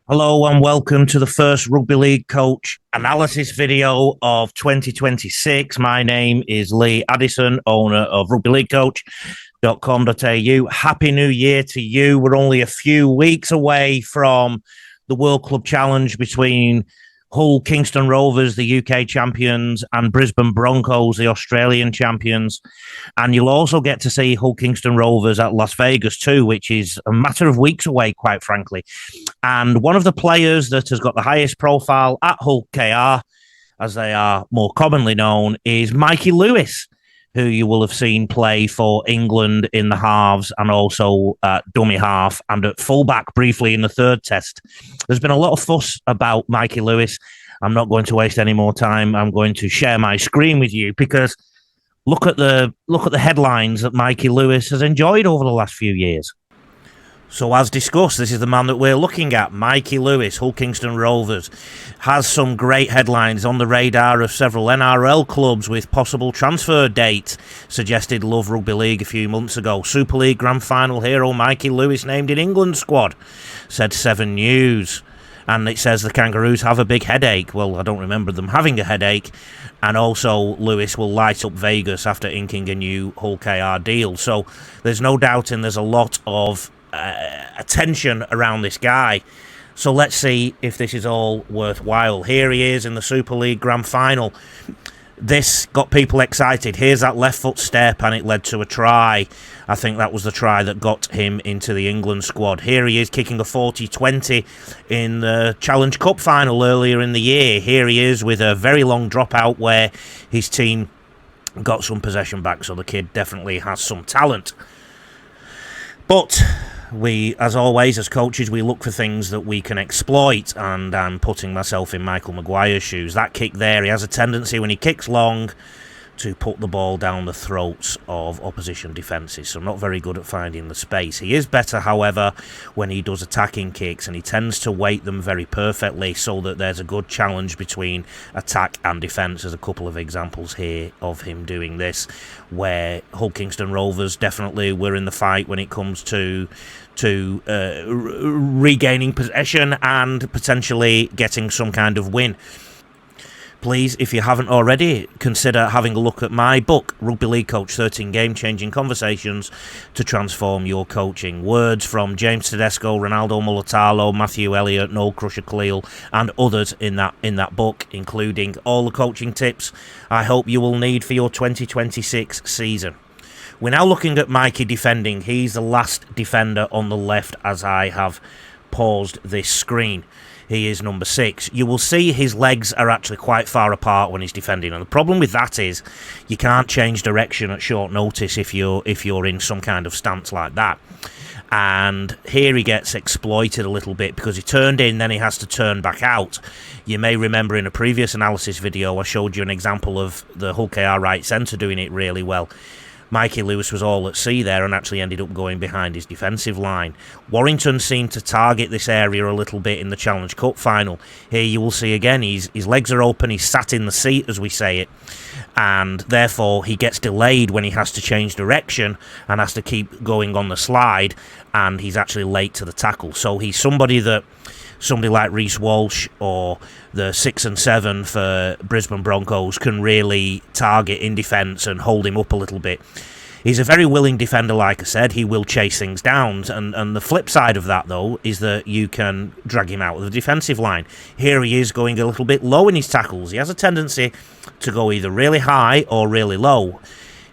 Hello and welcome to the first Rugby League Coach analysis video of 2026. My name is Lee Addison, owner of rugbyleaguecoach.com.au. Happy New Year to you. We're only a few weeks away from the World Club Challenge between Hull Kingston Rovers, the UK champions, and Brisbane Broncos, the Australian champions. And you'll also get to see Hull Kingston Rovers at Las Vegas too, which is a matter of weeks away, quite frankly. And one of the players that has got the highest profile at Hull KR, as they are more commonly known, is Mikey Lewis, who you will have seen play for England in the halves and also at dummy half and at fullback briefly in the third test. There's been a lot of fuss about Mikey Lewis. I'm not going to waste any more time. I'm going to share my screen with you because look at the headlines that Mikey Lewis has enjoyed over the last few years. So as discussed, this is the man that we're looking at. Mikey Lewis, Hull Kingston Rovers, has some great headlines on the radar of several NRL clubs with possible transfer dates, suggested Love Rugby League a few months ago. Super League Grand Final hero Mikey Lewis named in England squad, said 7 News. And it says the Kangaroos have a big headache. Well, I don't remember them having a headache. And also Lewis will light up Vegas after inking a new Hull KR deal. So there's no doubting there's a lot of attention around this guy. So let's see if this is all worthwhile. Here he is in the Super League Grand Final. This got people excited. Here's that left foot step and it led to a try. I think that was the try that got him into the England squad. Here he is kicking a 40-20 in the Challenge Cup final earlier in the year. Here he is with a very long dropout where his team got some possession back. So the kid definitely has some talent. But we, as always, as coaches, we look for things that we can exploit, and I'm putting myself in Michael Maguire's shoes. That kick there, he has a tendency when he kicks long to put the ball down the throats of opposition defences, so not very good at finding the space. He is better, however, when he does attacking kicks, and he tends to weight them very perfectly so that there's a good challenge between attack and defence. There's a couple of examples here of him doing this, where Hull Kingston Rovers definitely were in the fight when it comes to regaining possession and potentially getting some kind of win. Please, if you haven't already, consider having a look at my book, Rugby League Coach, 13 Game-Changing Conversations to Transform Your Coaching. Words from James Tedesco, Ronaldo Mulatalo, Matthew Elliott, Noel Crusher Cleal, and others in that book, including all the coaching tips I hope you will need for your 2026 season. We're now looking at Mikey defending. He's the last defender on the left as I have paused this screen. He is number 6. You will see his legs are actually quite far apart when he's defending, and the problem with that is you can't change direction at short notice if you're in some kind of stance like that. And here he gets exploited a little bit because he turned in, then he has to turn back out. You may remember in a previous analysis video I showed you an example of the Hull KR right centre doing it really well. Mikey Lewis was all at sea there and actually ended up going behind his defensive line. Warrington seemed to target this area a little bit in the Challenge Cup final. Here you will see again, his legs are open, he's sat in the seat as we say it, and therefore he gets delayed when he has to change direction and has to keep going on the slide, and he's actually late to the tackle. So he's somebody like Reece Walsh or the 6 and 7 for Brisbane Broncos can really target in defence and hold him up a little bit. He's a very willing defender, like I said. He will chase things down. And the flip side of that, though, is that you can drag him out of the defensive line. Here he is going a little bit low in his tackles. He has a tendency to go either really high or really low.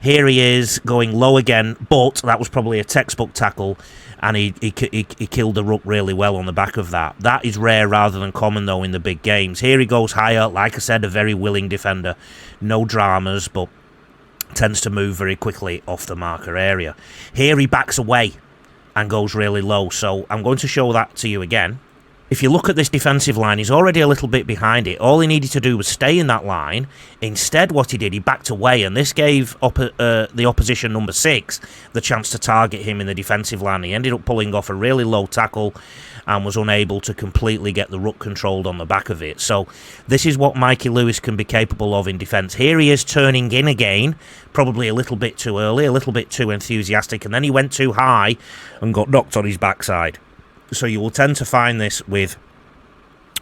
Here he is going low again, but that was probably a textbook tackle, and he killed the ruck really well on the back of that. That is rare rather than common, though, in the big games. Here he goes higher. Like I said, a very willing defender. No dramas, but tends to move very quickly off the marker area. Here he backs away and goes really low. So I'm going to show that to you again. If you look at this defensive line, he's already a little bit behind it. All he needed to do was stay in that line. Instead, what he did, he backed away, and this gave the opposition number 6 the chance to target him in the defensive line. He ended up pulling off a really low tackle and was unable to completely get the ruck controlled on the back of it. So this is what Mikey Lewis can be capable of in defence. Here he is turning in again, probably a little bit too early, a little bit too enthusiastic, and then he went too high and got knocked on his backside. So you will tend to find this with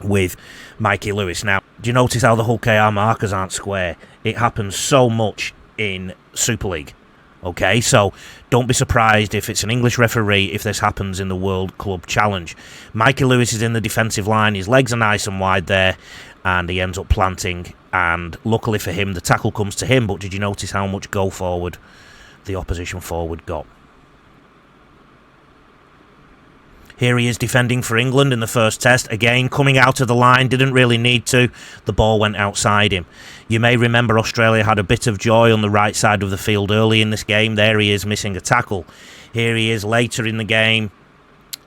with Mikey Lewis. Now, do you notice how the Hull KR markers aren't square? It happens so much in Super League. Okay, so don't be surprised if it's an English referee if this happens in the World Club Challenge. Mikey Lewis is in the defensive line, his legs are nice and wide there, and he ends up planting, and luckily for him, the tackle comes to him, but did you notice how much go forward the opposition forward got? Here he is defending for England in the first test. Again, coming out of the line, didn't really need to. The ball went outside him. You may remember Australia had a bit of joy on the right side of the field early in this game. There he is missing a tackle. Here he is later in the game,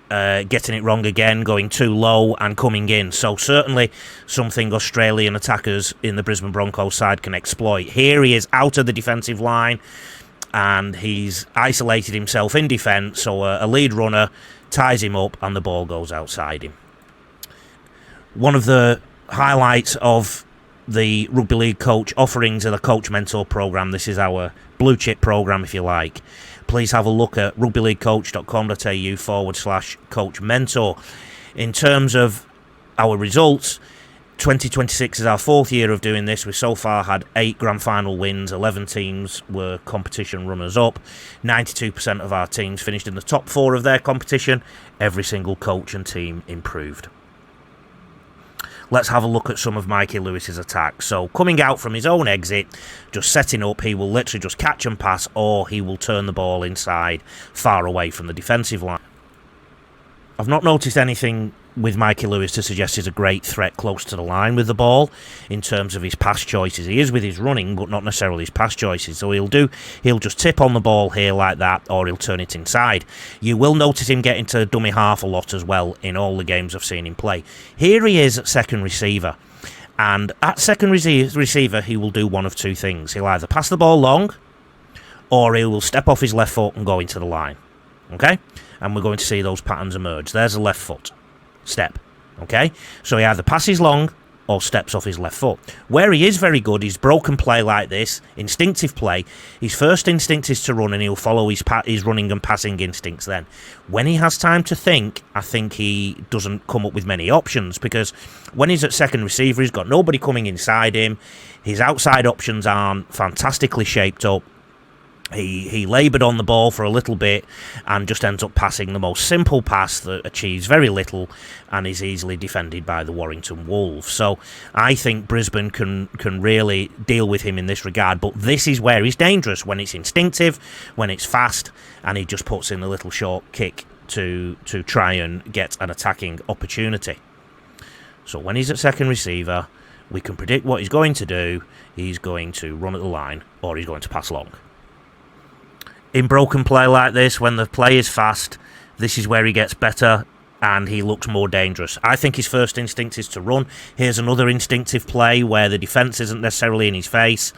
getting it wrong again, going too low and coming in. So certainly something Australian attackers in the Brisbane Broncos side can exploit. Here he is out of the defensive line, and he's isolated himself in defence, so a lead runner ties him up and the ball goes outside him. One of the highlights of the Rugby League Coach offerings of the Coach Mentor programme, this is our blue chip programme if you like, please have a look at rugbyleaguecoach.com.au/Coach Mentor. In terms of our results, 2026 is our fourth year of doing this. We've so far had 8 grand final wins, 11 teams were competition runners-up, 92% of our teams finished in the top 4 of their competition, every single coach and team improved. Let's have a look at some of Mikey Lewis's attacks. So coming out from his own exit, just setting up, he will literally just catch and pass, or he will turn the ball inside, far away from the defensive line. I've not noticed anything with Mikey Lewis to suggest he's a great threat close to the line with the ball in terms of his pass choices. He is with his running, but not necessarily his pass choices. So he'll just tip on the ball here like that, or he'll turn it inside. You will notice him getting to dummy half a lot as well in all the games I've seen him play. Here he is at second receiver. And at second receiver, he will do one of two things. He'll either pass the ball long, or he will step off his left foot and go into the line. Okay? And we're going to see those patterns emerge. There's the left foot step. Okay? So he either passes long or steps off his left foot. Where he is very good is broken play like this, instinctive play. His first instinct is to run, and he'll follow his running and passing instincts then. When he has time to think, I think he doesn't come up with many options, because when he's at second receiver, he's got nobody coming inside him. His outside options aren't fantastically shaped up. He laboured on the ball for a little bit and just ends up passing the most simple pass that achieves very little and is easily defended by the Warrington Wolves. So I think Brisbane can really deal with him in this regard, but this is where he's dangerous, when it's instinctive, when it's fast, and he just puts in a little short kick to try and get an attacking opportunity. So when he's at second receiver, we can predict what he's going to do. He's going to run at the line, or he's going to pass long. In broken play like this, when the play is fast, this is where he gets better and he looks more dangerous. I think his first instinct is to run. Here's another instinctive play where the defence isn't necessarily in his face,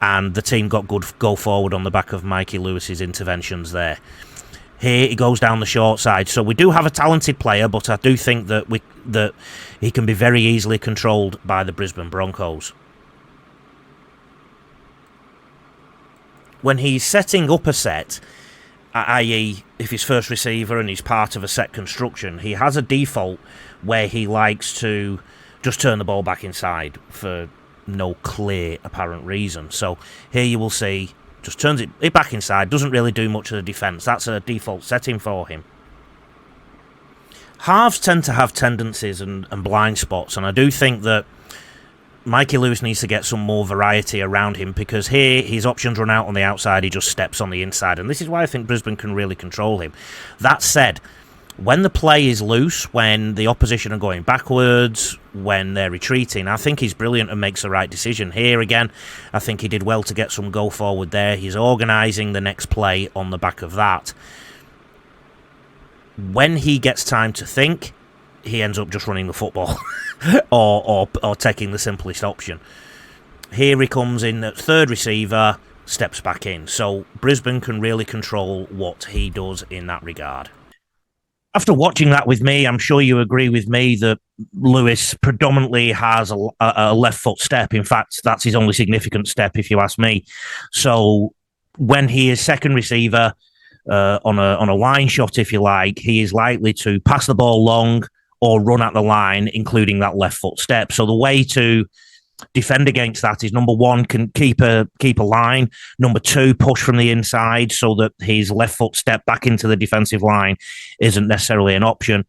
and the team got good go forward on the back of Mikey Lewis's interventions there. Here he goes down the short side. So we do have a talented player, but I do think that he can be very easily controlled by the Brisbane Broncos. When he's setting up a set, i.e. if he's first receiver and he's part of a set construction, he has a default where he likes to just turn the ball back inside for no clear apparent reason. So here you will see, just turns it back inside, doesn't really do much of the defence. That's a default setting for him. Halves tend to have tendencies and blind spots, and I do think that Mikey Lewis needs to get some more variety around him, because here his options run out on the outside, he just steps on the inside, and this is why I think Brisbane can really control him. That said, when the play is loose, when the opposition are going backwards, when they're retreating, I think he's brilliant and makes the right decision. Here again, I think he did well to get some go forward there. He's organising the next play on the back of that. When he gets time to think, he ends up just running the football or taking the simplest option. Here he comes in at third receiver, steps back in. So Brisbane can really control what he does in that regard. After watching that with me, I'm sure you agree with me that Lewis predominantly has a left foot step. In fact, that's his only significant step, if you ask me. So when he is second receiver on a line shot, if you like, he is likely to pass the ball long, or run at the line, including that left foot step. So the way to defend against that is, number one, can keep a line. Number two, push from the inside so that his left foot step back into the defensive line isn't necessarily an option.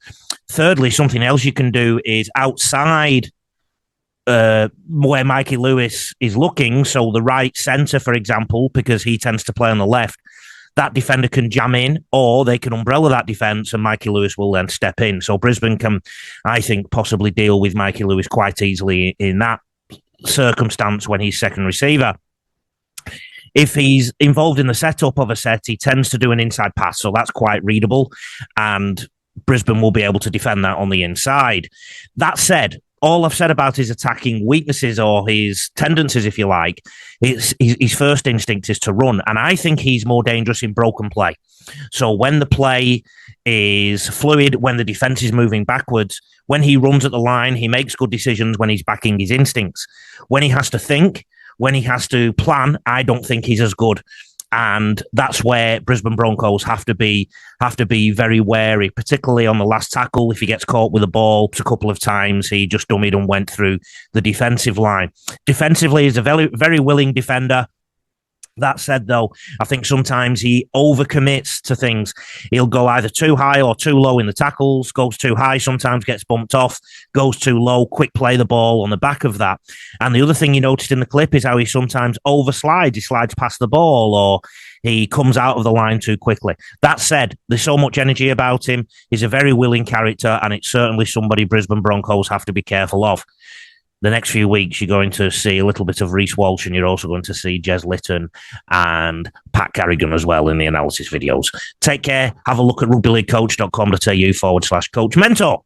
Thirdly, something else you can do is outside where Mikey Lewis is looking, so the right centre, for example, because he tends to play on the left, that defender can jam in, or they can umbrella that defence and Mikey Lewis will then step in. So Brisbane can, I think, possibly deal with Mikey Lewis quite easily in that circumstance when he's second receiver. If he's involved in the setup of a set, he tends to do an inside pass, so that's quite readable, and Brisbane will be able to defend that on the inside. That said, all I've said about his attacking weaknesses, or his tendencies, if you like, his first instinct is to run. And I think he's more dangerous in broken play. So when the play is fluid, when the defense is moving backwards, when he runs at the line, he makes good decisions when he's backing his instincts. When he has to think, when he has to plan, I don't think he's as good. And that's where Brisbane Broncos have to be very wary, particularly on the last tackle. If he gets caught with the ball a couple of times, he just dummied and went through the defensive line. Defensively, he's a very, very willing defender. That said, though, I think sometimes he overcommits to things. He'll go either too high or too low in the tackles, goes too high, sometimes gets bumped off, goes too low, quick play the ball on the back of that. And the other thing you noticed in the clip is how he sometimes overslides. He slides past the ball, or he comes out of the line too quickly. That said, there's so much energy about him. He's a very willing character, and it's certainly somebody Brisbane Broncos have to be careful of. The next few weeks, you're going to see a little bit of Reece Walsh, and you're also going to see Jez Litton and Pat Carrigan as well in the analysis videos. Take care. Have a look at rugbyleaguecoach.com.au/coach mentor.